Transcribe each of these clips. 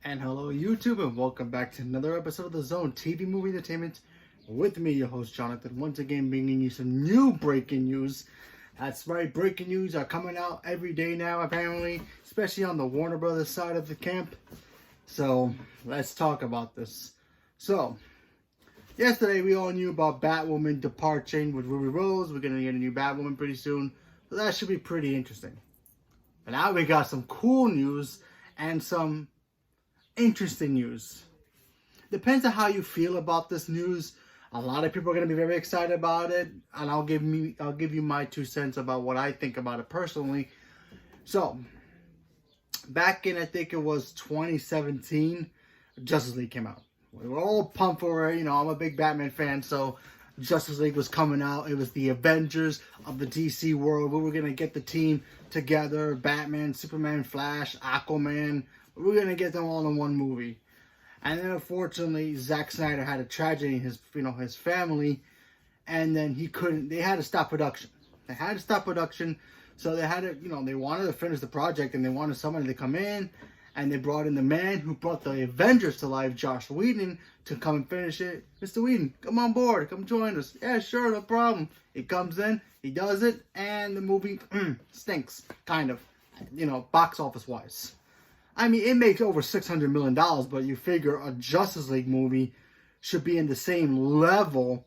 And hello, YouTube, and welcome back to another episode of The Zone TV Movie Entertainment with me, your host, Jonathan. Once again, bringing you some new breaking news. That's right, breaking news are coming out every day now, apparently, especially on the Warner Brothers side of the camp. So, let's talk about this. So, yesterday we all knew about Batwoman departing with Ruby Rose. We're going to get a new Batwoman pretty soon. So, that should be pretty interesting. But now we got some cool news and some interesting news. Depends on how you feel about this news. A lot of people are going to be very excited about it, and I'll give you my 2 cents about what I think about it personally. So, back in, I think it was 2017, Justice League came out. We were all pumped for it. You know, I'm a big Batman fan, so Justice League was coming out. It was the Avengers of the DC world. We were going to get the team together. Batman, Superman, Flash, Aquaman. We were going to get them all in one movie. And then, unfortunately, Zack Snyder had a tragedy in his family. And then they had to stop production. So they had to, they wanted to finish the project, and they wanted somebody to come in. And they brought in the man who brought the Avengers to life, Joss Whedon, to come and finish it. Mr. Whedon, come on board. Come join us. Yeah, sure, no problem. He comes in, he does it, and the movie stinks, kind of, box office-wise. I mean, it makes over $600 million, but you figure a Justice League movie should be in the same level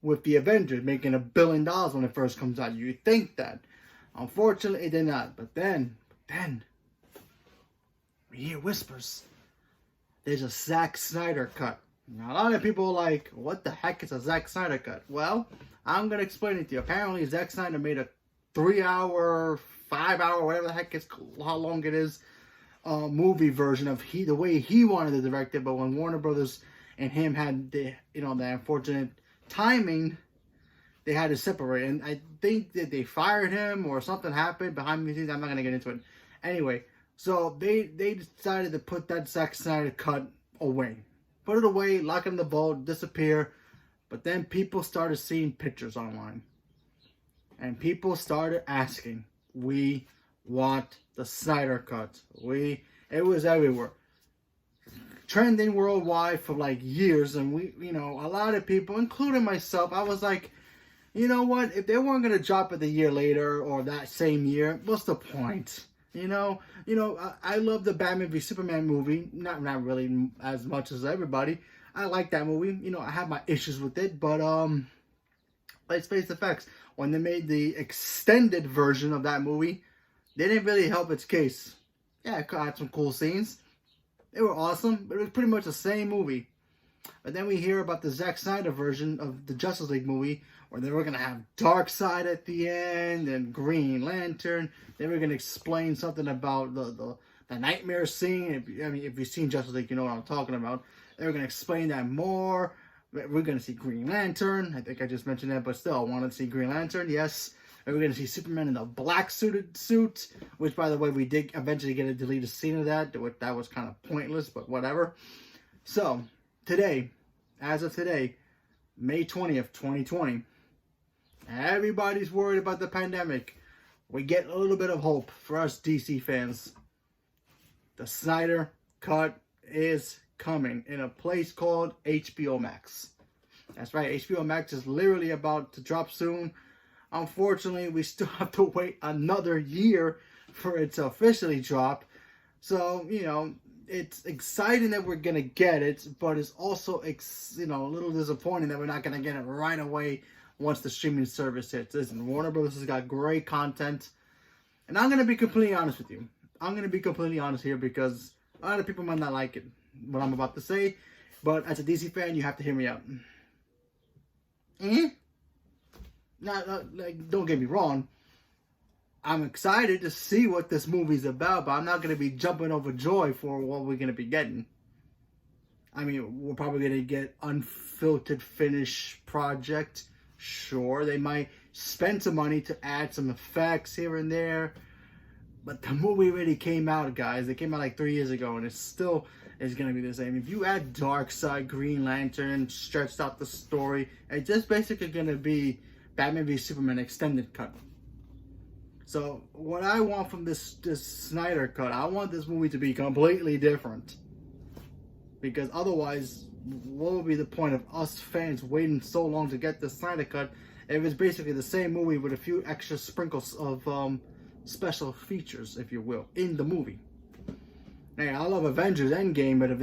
with the Avengers, making $1 billion when it first comes out. You think that. Unfortunately, it did not. But then, we hear whispers. There's a Zack Snyder cut. Now, a lot of people are like, what the heck is a Zack Snyder cut? Well, I'm going to explain it to you. Apparently, Zack Snyder made a 3-hour, 5-hour, whatever the heck it's, how long it is, movie version of the way he wanted to direct it. But when Warner Brothers and him had the unfortunate timing, they had to separate. And I think that they fired him or something happened behind the scenes. I'm not going to get into it. Anyway, so they decided to put that Zack Snyder cut away. Put it away, lock it in the vault, disappear. But then people started seeing pictures online. And people started asking, we want the Snyder cut. It was everywhere. Trending worldwide for like years. And a lot of people, including myself, I was like, you know what? If they weren't going to drop it a year later or that same year, what's the point? I love the Batman v Superman movie. Not really as much as everybody. I like that movie. I have my issues with it, but let's face the facts. When they made the extended version of that movie, they didn't really help its case. Yeah, it had some cool scenes. They were awesome, but it was pretty much the same movie. But then we hear about the Zack Snyder version of the Justice League movie, where they were going to have Darkseid at the end and Green Lantern. They were going to explain something about the nightmare scene. If you've seen Justice League, you know what I'm talking about. They were going to explain that more. We're going to see Green Lantern. I think I just mentioned that, but still, I wanted to see Green Lantern, yes. We're going to see Superman in the black suit, which, by the way, we did eventually get a deleted scene of that. That was kind of pointless, but whatever. So, as of today, May 20th, 2020, everybody's worried about the pandemic. We get a little bit of hope for us DC fans. The Snyder cut is coming in a place called HBO Max. That's right, HBO Max is literally about to drop soon. Unfortunately, we still have to wait another year for it to officially drop. So, it's exciting that we're going to get it, but it's also, a little disappointing that we're not going to get it right away once the streaming service hits. Listen, Warner Bros. Has got great content, and I'm going to be completely honest with you. I'm going to be completely honest here because a lot of people might not like it, what I'm about to say, but as a DC fan, you have to hear me out. Don't get me wrong. I'm excited to see what this movie's about, but I'm not going to be jumping over joy for what we're going to be getting. I mean, we're probably going to get unfiltered finished project. Sure, they might spend some money to add some effects here and there. But the movie already came out, guys. It came out like 3 years ago, and it still is going to be the same. If you add Darkseid, Green Lantern, stretched out the story, it's just basically going to be Batman v Superman extended cut. So what I want from this Snyder cut, I want this movie to be completely different. Because otherwise, what would be the point of us fans waiting so long to get the Snyder cut if it's basically the same movie with a few extra sprinkles of special features, if you will, in the movie? Hey, I love Avengers Endgame, but if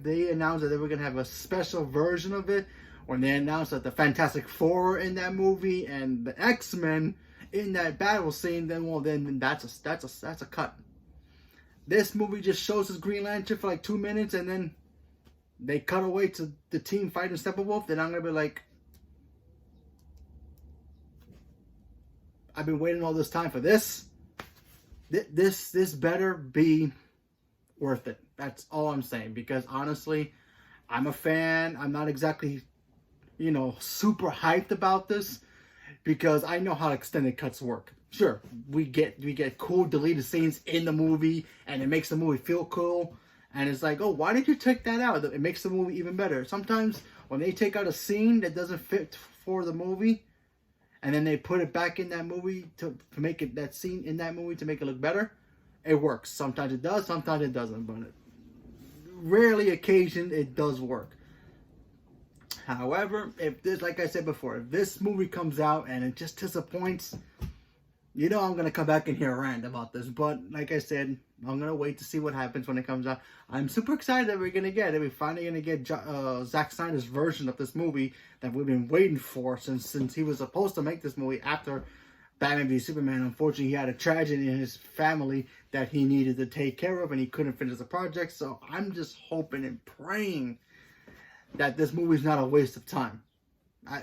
they announced that they were gonna have a special version of it, when they announced that the Fantastic Four were in that movie and the X-Men in that battle scene, then that's a cut. This movie just shows us Green Lantern for like 2 minutes, and then they cut away to the team fighting Steppenwolf. Then I'm gonna be like, I've been waiting all this time for this. This better be worth it. That's all I'm saying. Because honestly, I'm a fan. I'm not exactly, super hyped about this, because I know how extended cuts work. Sure, we get cool deleted scenes in the movie, and it makes the movie feel cool. And it's like, oh, why did you take that out? It makes the movie even better. Sometimes when they take out a scene that doesn't fit for the movie, and then they put it back in that movie to make it, that scene in that movie to make it look better, it works. Sometimes it does, sometimes it doesn't, but rarely occasion it does work. However, like I said before, if this movie comes out and it just disappoints, I'm going to come back in here and rant about this. But like I said, I'm going to wait to see what happens when it comes out. I'm super excited that we're going to get it. We're finally going to get Zack Snyder's version of this movie that we've been waiting for since he was supposed to make this movie after Batman v Superman. Unfortunately, he had a tragedy in his family that he needed to take care of, and he couldn't finish the project. So I'm just hoping and praying that this movie's not a waste of time.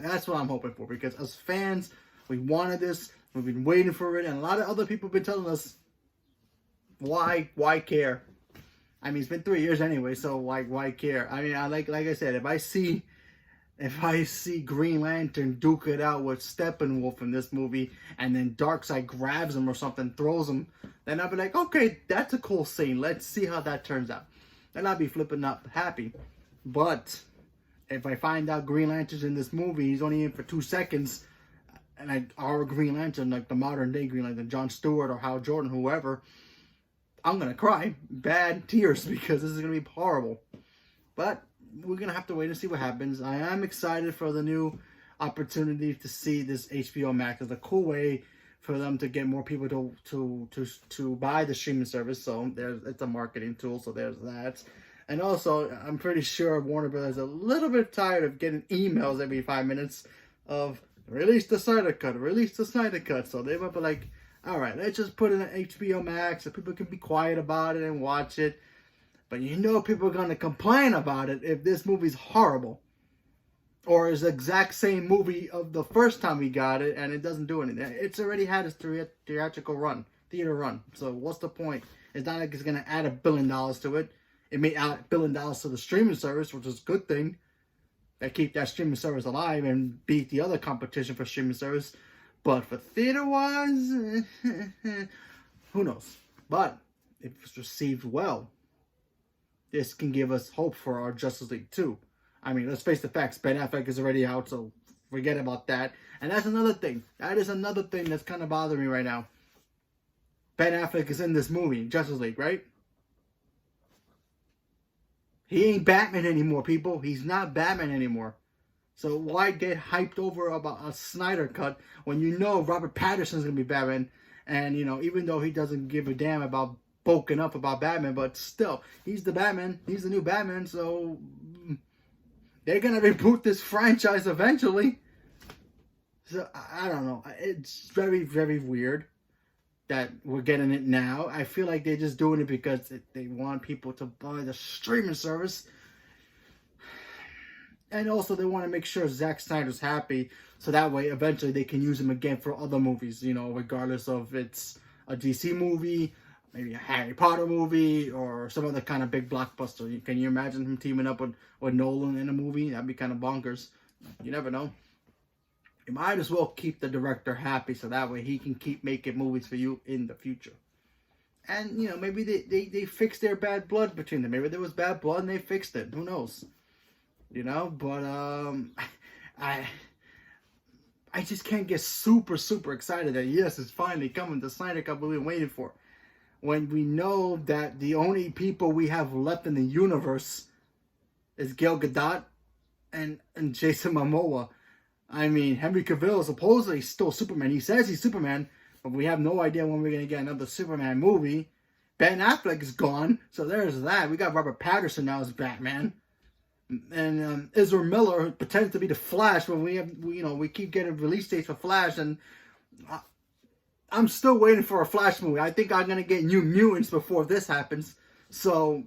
That's what I'm hoping for, because as fans, we wanted this. We've been waiting for it, and a lot of other people have been telling us, why care? I mean, it's been 3 years anyway, so why care? I mean, like I said, if I see Green Lantern duke it out with Steppenwolf in this movie, and then Darkseid grabs him or something, throws him, then I'll be like, okay, that's a cool scene. Let's see how that turns out. And I'll be flipping up happy. But if I find out Green Lantern's in this movie, he's only in for 2 seconds, and our Green Lantern, like the modern day Green Lantern, John Stewart or Hal Jordan, whoever, I'm going to cry. Bad tears, because this is going to be horrible. But we're going to have to wait and see what happens. I am excited for the new opportunity to see this HBO Max. It's a cool way for them to get more people to buy the streaming service. So it's a marketing tool, so there's that. And also, I'm pretty sure Warner Brothers is a little bit tired of getting emails every 5 minutes of, release the Snyder Cut, release the Snyder Cut. So they might be like, all right, let's just put it on HBO Max so people can be quiet about it and watch it. But people are going to complain about it if this movie's horrible. Or is the exact same movie of the first time we got it and it doesn't do anything. It's already had its theatrical run, theater run. So what's the point? It's not like it's going to add $1 billion to it. It may add $1 billion to the streaming service, which is a good thing. That keep that streaming service alive and beat the other competition for streaming service. But for theater-wise, who knows? But if it's received well, this can give us hope for our Justice League 2. I mean, let's face the facts. Ben Affleck is already out, so forget about that. And that's another thing. That is another thing that's kind of bothering me right now. Ben Affleck is in this movie, Justice League, right? He ain't Batman anymore, people. He's not Batman anymore. So why get hyped over about a Snyder cut when Robert Pattinson's going to be Batman? And, even though he doesn't give a damn about bulking up about Batman, but still, he's the Batman. He's the new Batman, so they're going to reboot this franchise eventually. So, I don't know. It's very, very weird that we're getting it now. I feel like they're just doing it because they want people to buy the streaming service. And also they want to make sure Zack Snyder's happy, so that way eventually they can use him again for other movies, regardless of it's a DC movie, maybe a Harry Potter movie, or some other kind of big blockbuster. Can you imagine him teaming up with Nolan in a movie? That'd be kind of bonkers. You never know. You might as well keep the director happy, so that way he can keep making movies for you in the future. And, maybe they fixed their bad blood between them. Maybe there was bad blood and they fixed it. Who knows? But I just can't get super, super excited that yes, it's finally coming. The Snyder Cut we've been waiting for. When we know that the only people we have left in the universe is Gal Gadot and Jason Momoa. I mean, Henry Cavill is supposedly still Superman. He says he's Superman, but we have no idea when we're going to get another Superman movie. Ben Affleck is gone, so there's that. We got Robert Pattinson now as Batman. And Ezra Miller pretends to be the Flash when we keep getting release dates for Flash, and I'm still waiting for a Flash movie. I think I'm going to get New Mutants before this happens. So,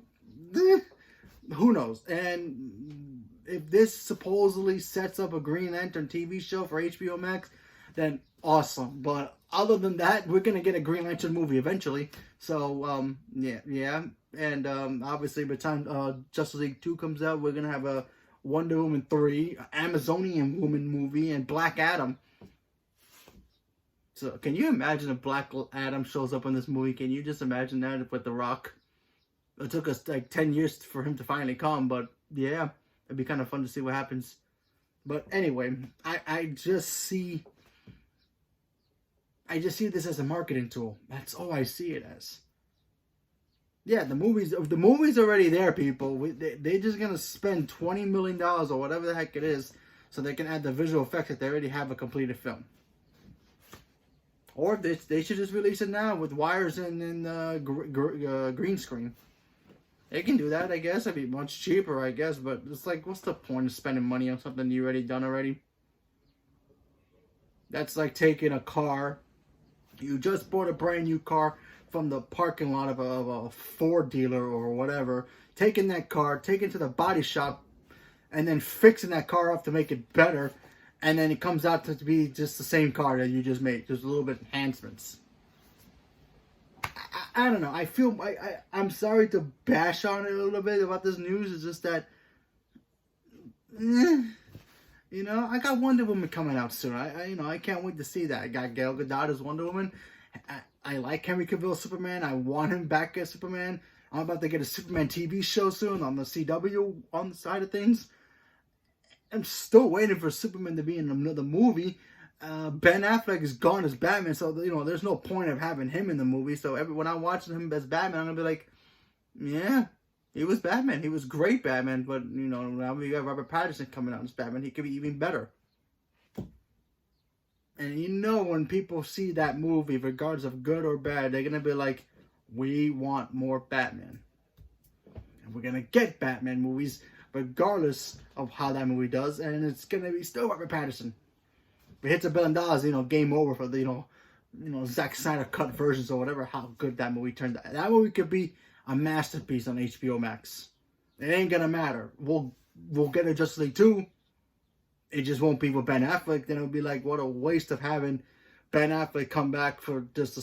who knows? And if this supposedly sets up a Green Lantern TV show for HBO Max, then awesome. But other than that, we're going to get a Green Lantern movie eventually. So, yeah. And obviously, by the time Justice League 2 comes out, we're going to have a Wonder Woman 3, Amazonian Woman movie, and Black Adam. So, can you imagine if Black Adam shows up in this movie? Can you just imagine that with The Rock? It took us like 10 years for him to finally come, but yeah, it'd be kind of fun to see what happens. But anyway, I just see this as a marketing tool. That's all I see it as. Yeah, the movie's already there, people. They're just gonna spend $20 million or whatever the heck it is, so they can add the visual effects that they already have a completed film. Or they should just release it now with wires and green screen. They can do that, I guess. It'd be much cheaper, I guess. But it's like, what's the point of spending money on something you already done already? That's like taking a car. You just bought a brand new car from the parking lot of a Ford dealer or whatever. Taking that car, taking it to the body shop, and then fixing that car up to make it better. And then it comes out to be just the same car that you just made. Just a little bit enhancements. I don't know. I feel I'm sorry to bash on it a little bit about this news. It's just that, I got Wonder Woman coming out soon. I can't wait to see that. I got Gal Gadot as Wonder Woman. I like Henry Cavill Superman. I want him back as Superman. I'm about to get a Superman TV show soon on the CW on the side of things. I'm still waiting for Superman to be in another movie. Ben Affleck is gone as Batman, so there's no point of having him in the movie. So when I'm watching him as Batman, I'm gonna be like, yeah, he was Batman. He was great Batman, but now we got Robert Pattinson coming out as Batman. He could be even better. And when people see that movie, regardless of good or bad, they're gonna be like, we want more Batman, and we're gonna get Batman movies regardless of how that movie does, and it's gonna be still Robert Pattinson. If it hits $1 billion, game over for the Zack Snyder cut versions or whatever. How good that movie turned out. That movie could be a masterpiece on HBO Max. It ain't gonna matter. We'll get a Justice League 2. It just won't be with Ben Affleck. Then it'll be like, what a waste of having Ben Affleck come back for just a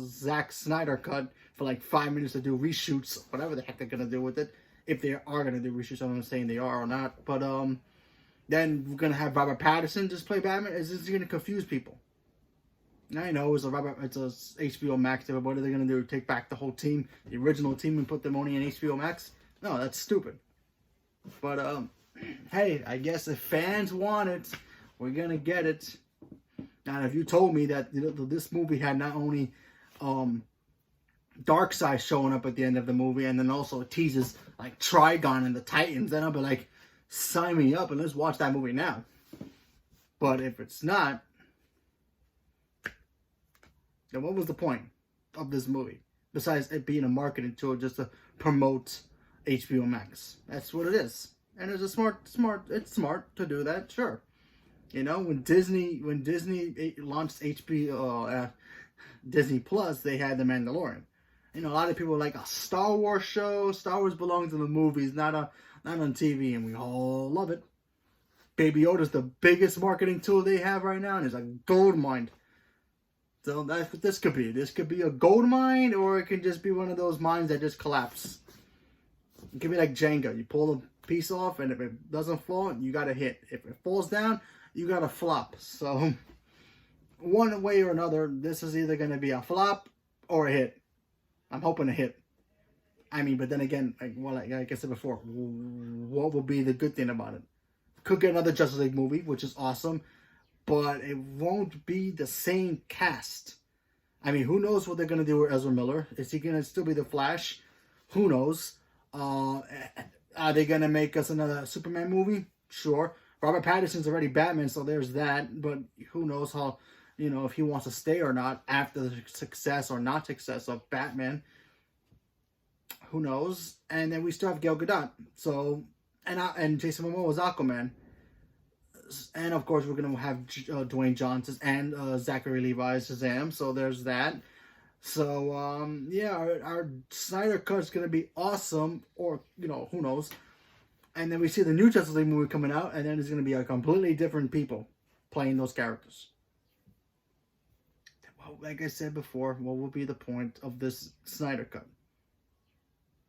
Zack Snyder cut for like 5 minutes to do reshoots, whatever the heck they're gonna do with it. If they are gonna do reshoots, I'm not saying they are or not, but then we're gonna have Robert Pattinson just play Batman. Is this gonna confuse people? I know it's a HBO Max. But what are they gonna do? Take back the whole team, the original team, and put them only in HBO Max? No, that's stupid. But hey, I guess if fans want it, we're gonna get it. Now, if you told me that this movie had not only Darkseid showing up at the end of the movie, and then also teases like Trigon and the Titans, then I'll be like, sign me up and let's watch that movie now. But if it's not, then what was the point of this movie besides it being a marketing tool just to promote HBO Max? That's what it is, and it's it's smart to do that, sure. When Disney launched Disney Plus, they had The Mandalorian. A lot of people are like, a Star Wars show. Star Wars belongs in the movies, not on TV, and we all love it. Baby Yoda's the biggest marketing tool they have right now, and it's a gold mine. So that's what this could be. This could be a gold mine, or it can just be one of those mines that just collapse. It could be like Jenga. You pull a piece off, and if it doesn't fall, you got to hit. If it falls down, you got to flop. So one way or another, this is either going to be a flop or a hit. I'm hoping a hit. But then again, like I said before, what will be the good thing about it? Could get another Justice League movie, which is awesome. but it won't be the same cast. I mean, who knows what they're gonna do with Ezra Miller? Is he gonna still be the Flash? Who knows? Are they gonna make us another Superman movie? Sure. Robert Pattinson's already Batman, so there's that. But who knows how, if he wants to stay or not after the success or not success of Batman. Who knows? And then we still have Gal Gadot. So, and Jason Momoa's Aquaman. And of course, we're gonna have Dwayne Johnson and Zachary Levi's Shazam. So there's that. So yeah, our Snyder Cut is gonna be awesome, or who knows. And then we see the new Justice League movie coming out, and then it's gonna be a completely different people playing those characters. Well, like I said before, what will be the point of this Snyder Cut?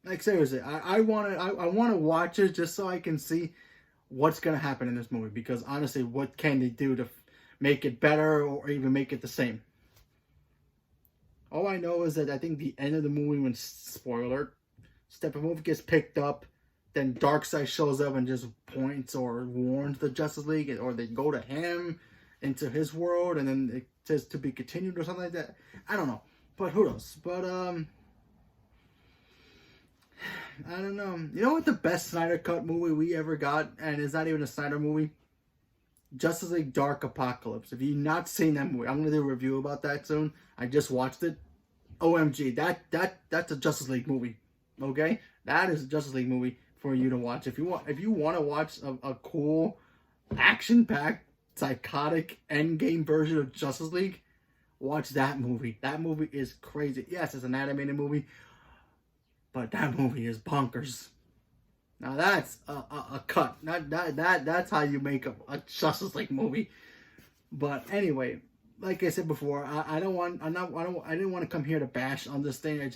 Like seriously, I wanna watch it just so I can see what's gonna happen in this movie. Because honestly, what can they do to make it better or even make it the same? All I know is that I think the end of the movie, when spoiler, Steppenwolf gets picked up, then Darkseid shows up and just points or warns the Justice League, or they go to him into his world, and then it says to be continued or something like that. I don't know, but who knows? But I don't know. You know what the best Snyder Cut movie we ever got, and it's not even a Snyder movie? Justice League Dark Apocalypse. If you've not seen that movie, I'm gonna do a review about that soon. I just watched it. OMG, that's a Justice League movie. Okay, that is a Justice League movie for you to watch. If you want to watch a cool, action-packed, psychotic endgame version of Justice League, watch that movie. That movie is crazy. Yes, it's an animated movie, but that movie is bonkers. Now that's a cut. That's how you make a Justice League movie. But anyway, like I said before, I didn't want to come here to bash on this thing. I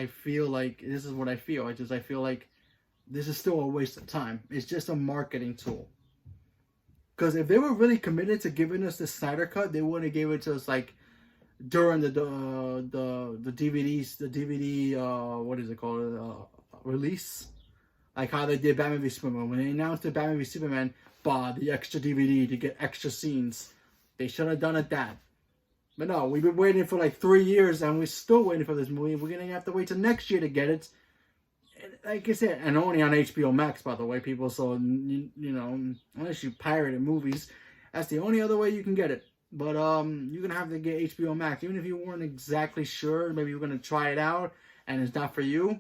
feel like this is what I feel. I feel like this is still a waste of time. It's just a marketing tool. Because if they were really committed to giving us the Snyder Cut, they wouldn't have gave it to us like during the DVD what is it called, release. Like how they did Batman v Superman. When they announced the Batman v Superman, the extra DVD to get extra scenes. They should have done it that. But no, we've been waiting for like 3 years, and we're still waiting for this movie. We're going to have to wait till next year to get it. Like I said, and only on HBO Max, by the way, people. So, unless you pirated movies, that's the only other way you can get it. But you're going to have to get HBO Max. Even if you weren't exactly sure, maybe you're going to try it out, and it's not for you,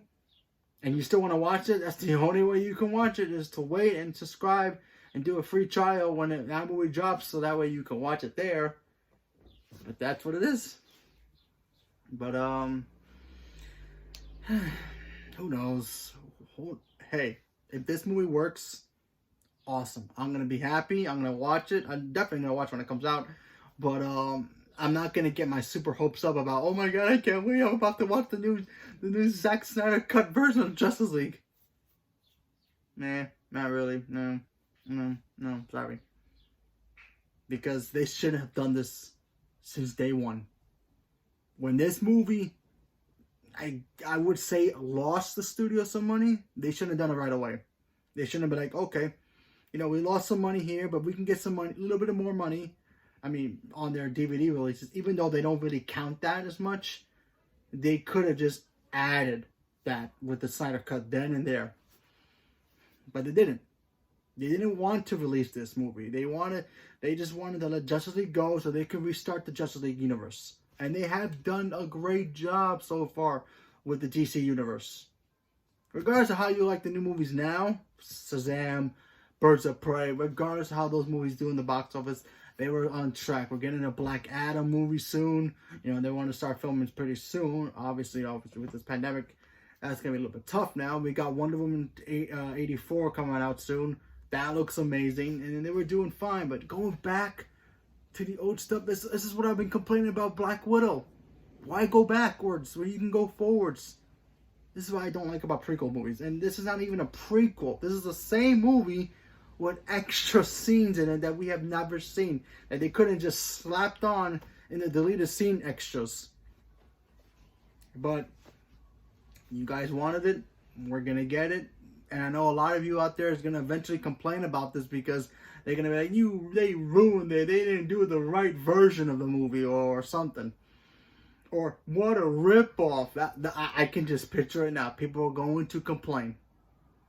and you still want to watch it, that's the only way you can watch it, is to wait and subscribe and do a free trial when that movie drops, so that way you can watch it there. But that's what it is. But who knows? Hey, if this movie works, awesome. I'm gonna be happy. I'm gonna watch it. I'm definitely gonna watch when it comes out. But I'm not gonna get my super hopes up about, oh my god, I can't wait, I'm about to watch the new Zack Snyder cut version of Justice League. Nah, not really. No, sorry. Because they shouldn't have done this since day one. When this movie, I would say, lost the studio some money, they shouldn't have done it right away. They shouldn't have been like, okay, we lost some money here, but we can get some money, a little bit of more money. I mean, on their DVD releases, even though they don't really count that as much, they could have just added that with the Snyder Cut then and there. But they didn't. They didn't want to release this movie. They just wanted to let Justice League go so they could restart the Justice League universe. And they have done a great job so far with the DC universe. Regardless of how you like the new movies now, Shazam, Birds of Prey, regardless of how those movies do in the box office, they were on track. We're getting a Black Adam movie soon. They want to start filming pretty soon. Obviously with this pandemic, that's going to be a little bit tough now. We got Wonder Woman 84 coming out soon. That looks amazing. And they were doing fine. But going back to the old stuff, this is what I've been complaining about Black Widow. Why go backwards where you can go forwards? This is what I don't like about prequel movies. And this is not even a prequel. This is the same movie with extra scenes in it that we have never seen. That they couldn't just slapped on in the deleted scene extras. But you guys wanted it. We're going to get it. And I know a lot of you out there is going to eventually complain about this because they're going to be like, they ruined it. They didn't do the right version of the movie or something. Or what a ripoff. I can just picture it now. People are going to complain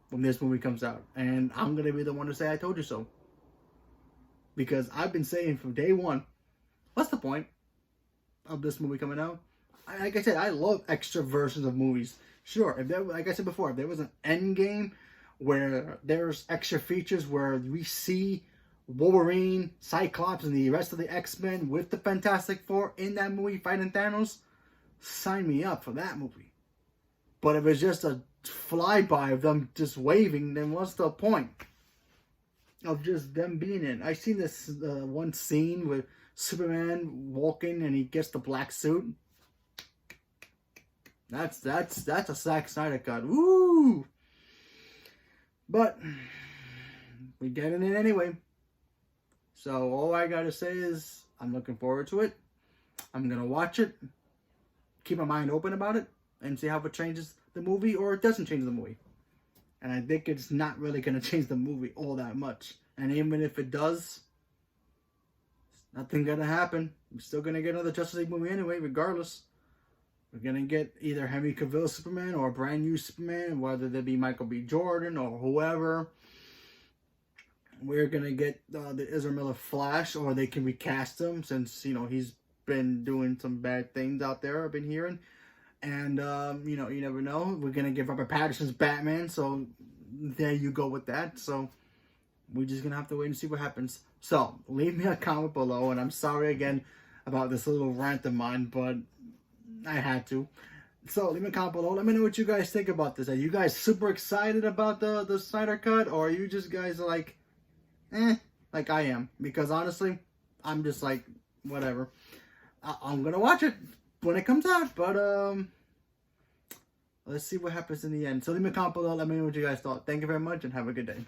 when this movie comes out. And I'm going to be the one to say, I told you so. Because I've been saying from day one, what's the point of this movie coming out? Like I said, I love extra versions of movies. Sure, if there, like I said before, if there was an end game where there's extra features where we see Wolverine, Cyclops, and the rest of the X-Men with the Fantastic Four in that movie fighting Thanos, sign me up for that movie. But if it's just a flyby of them just waving, then what's the point of just them being in? I've seen this one scene with Superman walking and he gets the black suit. That's a Zack Snyder cut. Woo! But we're getting it anyway. So all I gotta say is I'm looking forward to it. I'm gonna watch it, keep my mind open about it, and see how it changes the movie or it doesn't change the movie. And I think it's not really gonna change the movie all that much. And even if it does, nothing gonna happen. We're still gonna get another Justice League movie anyway, regardless. We're gonna get either Henry Cavill Superman or a brand new Superman, whether they be Michael B. Jordan or whoever. We're gonna get the Ezra Miller Flash, or they can recast him since he's been doing some bad things out there. I've been hearing, and you never know. We're gonna get Robert Pattinson's Batman, so there you go with that. So we're just gonna have to wait and see what happens. So leave me a comment below, and I'm sorry again about this little rant of mine, but I had to. So leave me a comment below. Let me know what you guys think about this. Are you guys super excited about the Snyder Cut, or are you just guys like, like I am? Because honestly, I'm just like, whatever. I'm gonna watch it when it comes out, but let's see what happens in the end. So leave me a comment below. Let me know what you guys thought. Thank you very much, and have a good day.